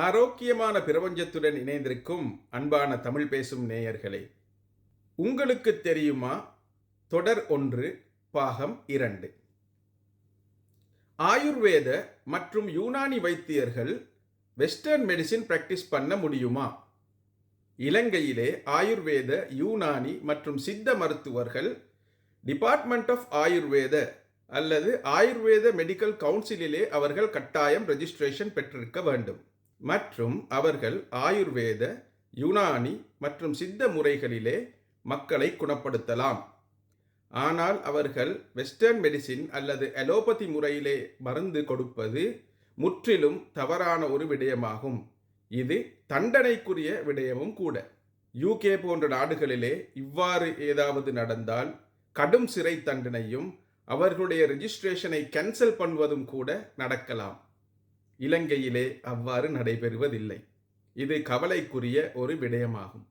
ஆரோக்கியமான பிரபஞ்சத்துடன் இணைந்திருக்கும் அன்பான தமிழ் பேசும் நேயர்களே, உங்களுக்கு தெரியுமா? தொடர் 1 பாகம் 2. ஆயுர்வேத மற்றும் யூனானி வைத்தியர்கள் வெஸ்டர்ன் மெடிசின் பிராக்டிஸ் பண்ண முடியுமா? இலங்கையிலே ஆயுர்வேத, யூனானி மற்றும் சித்த மருத்துவர்கள் டிபார்ட்மெண்ட் ஆஃப் ஆயுர்வேத அல்லது ஆயுர்வேத மெடிக்கல் கவுன்சிலிலே அவர்கள் கட்டாயம் ரெஜிஸ்ட்ரேஷன் பெற்றிருக்க வேண்டும் மற்றும் அவர்கள் ஆயுர்வேத, யுனானி மற்றும் சித்த முறைகளிலே மக்களை குணப்படுத்தலாம். ஆனால் அவர்கள் வெஸ்டர்ன் மெடிசின் அல்லது அலோபதி முறையிலே மருந்து கொடுப்பது முற்றிலும் தவறான ஒரு விடயமாகும். இது தண்டனைக்குரிய விடயமும் கூட. யூகே போன்ற நாடுகளிலே இவ்வாறு ஏதாவது நடந்தால் கடும் சிறை தண்டனையும் அவர்களுடைய ரெஜிஸ்ட்ரேஷனை கேன்சல் பண்ணுவதும் கூட நடக்கலாம். இலங்கையிலே அவ்வாறு நடைபெறுவதில்லை. இது கவலைக்குரிய ஒரு விடயமாகும்.